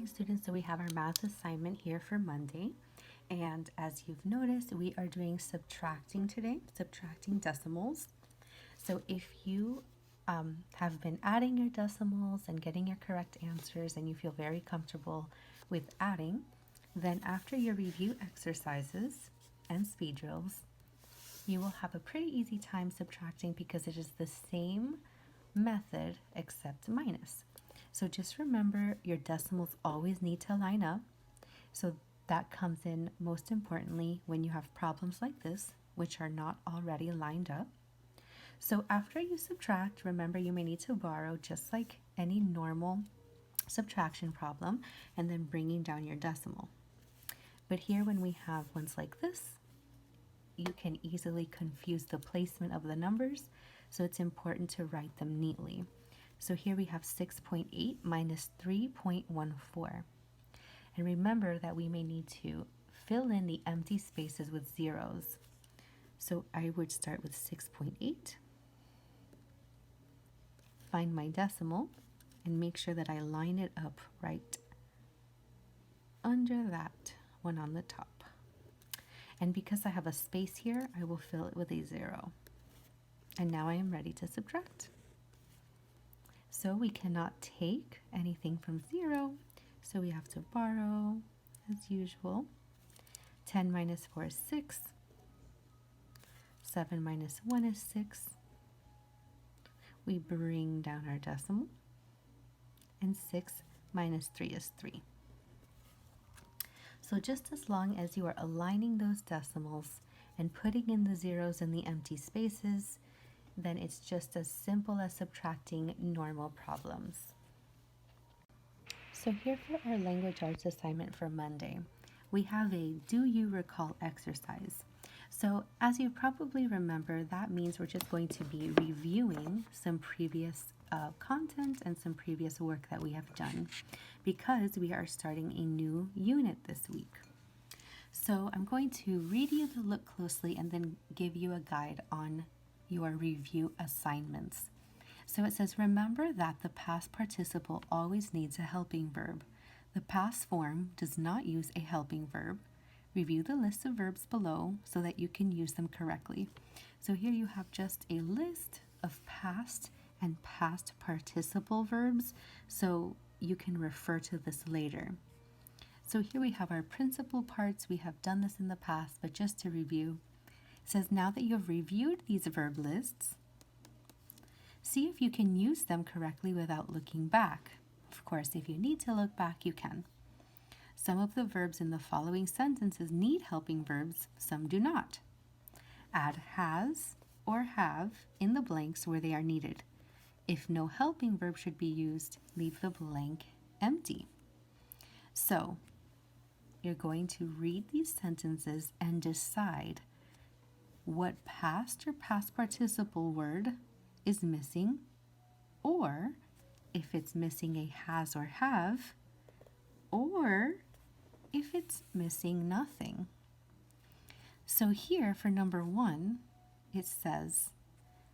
students, so we have our math assignment here for Monday. And as you've noticed, we are doing subtracting today, subtracting decimals. So if you have been adding your decimals and getting your correct answers and you feel very comfortable with adding, then after your review exercises and speed drills, you will have a pretty easy time subtracting because it is the same method except minus. So just remember your decimals always need to line up. So that comes in most importantly when you have problems like this, which are not already lined up. So after you subtract, remember you may need to borrow just like any normal subtraction problem and then bringing down your decimal. But here when we have ones like this, you can easily confuse the placement of the numbers, so it's important to write them neatly. So here we have 6.8 minus 3.14. And remember that we may need to fill in the empty spaces with zeros. So I would start with 6.8, find my decimal, and make sure that I line it up right under that one on the top. And because I have a space here, I will fill it with a 0. And now I am ready to subtract. So we cannot take anything from 0, so we have to borrow as usual. 10 minus 4 is 6. 7 minus 1 is 6. We bring down our decimal. And 6 minus 3 is 3. So just as long as you are aligning those decimals and putting in the zeros in the empty spaces, then it's just as simple as subtracting normal problems. So here for our language arts assignment for Monday, we have a do you recall exercise. So as you probably remember, that means we're just going to be reviewing some previous content and some previous work that we have done because we are starting a new unit this week. So I'm going to read you the look closely and then give you a guide on your review assignments. So it says, remember that the past participle always needs a helping verb. The past form does not use a helping verb. Review the list of verbs below so that you can use them correctly. So here you have just a list of past and past participle verbs, so you can refer to this later. So here we have our principal parts. We have done this in the past, but just to review, it says now that you've reviewed these verb lists, see if you can use them correctly without looking back. Of course, if you need to look back, you can. Some of the verbs in the following sentences need helping verbs, some do not. Add has or have in the blanks where they are needed. If no helping verb should be used, leave the blank empty. So, you're going to read these sentences and decide what past or past participle word is missing, or if it's missing a has or have, or if it's missing nothing. So here for number 1, it says,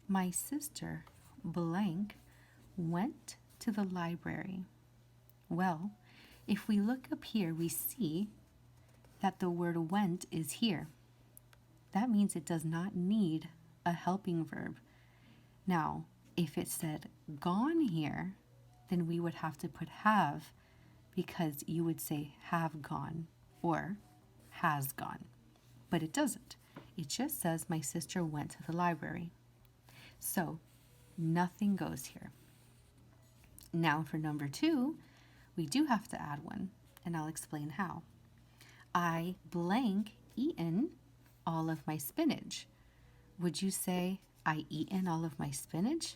my sister blank went to the library. Well, if we look up here, we see that the word went is here. That means it does not need a helping verb. Now, if it said gone here, then we would have to put have, because you would say have gone or has gone. But it doesn't. It just says my sister went to the library. So nothing goes here. Now for number 2, we do have to add one, and I'll explain how. I blank eaten all of my spinach. Would you say I eaten all of my spinach?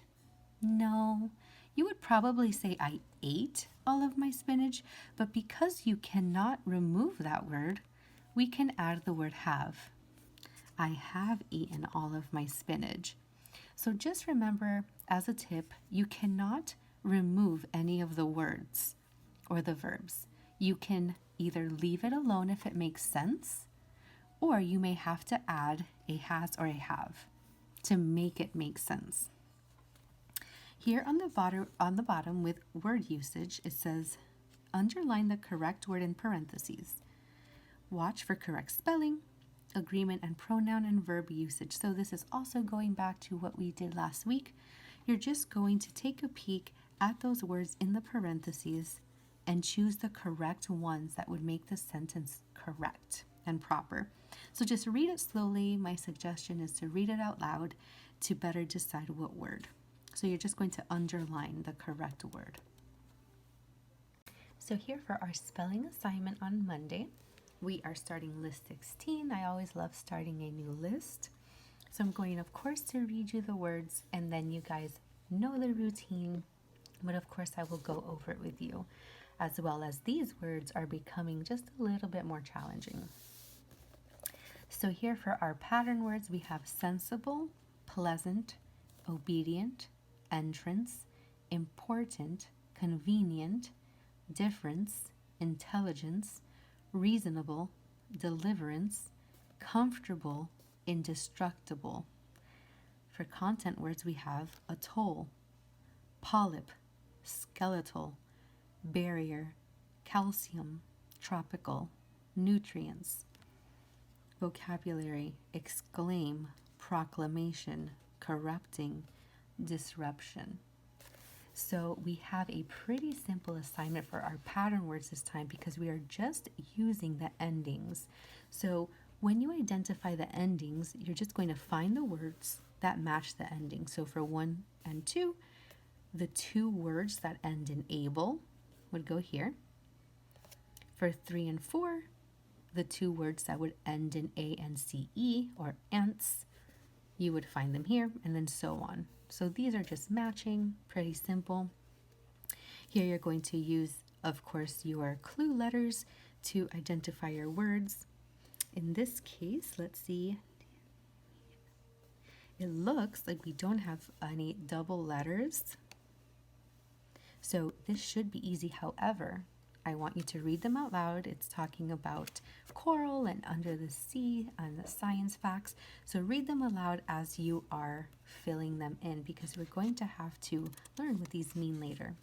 No. You would probably say I ate all of my spinach, but because you cannot remove that word, we can add the word have. I have eaten all of my spinach. So just remember, as a tip, you cannot remove any of the words or the verbs. You can either leave it alone if it makes sense, or you may have to add a has or a have to make it make sense. Here on the bottom with word usage, it says underline the correct word in parentheses. Watch for correct spelling, agreement, and pronoun and verb usage. So this is also going back to what we did last week. You're just going to take a peek at those words in the parentheses and choose the correct ones that would make the sentence correct and proper. So just read it slowly. My suggestion is to read it out loud to better decide what word. So you're just going to underline the correct word. So here for our spelling assignment on Monday, we are starting list 16. I always love starting a new list. So I'm going, of course, to read you the words, and then you guys know the routine, but of course I will go over it with you, as well as these words are becoming just a little bit more challenging. So here for our pattern words, we have sensible, pleasant, obedient, entrance, important, convenient, difference, intelligence, reasonable, deliverance, comfortable, indestructible. For content words, we have atoll, polyp, skeletal, barrier, calcium, tropical, nutrients. Vocabulary: exclaim, proclamation, corrupting, disruption. So we have a pretty simple assignment for our pattern words this time because we are just using the endings. So when you identify the endings, you're just going to find the words that match the ending. So for 1 and 2, the 2 words that end in able would go here. For 3 and 4, the 2 words that would end in A-N-C-E or ants, you would find them here, and then so on. So these are just matching, pretty simple. Here you're going to use, of course, your clue letters to identify your words. In this case, let's see. It looks like we don't have any double letters. So this should be easy. However, I want you to read them out loud. It's talking about coral and under the sea and the science facts. So read them aloud as you are filling them in because we're going to have to learn what these mean later.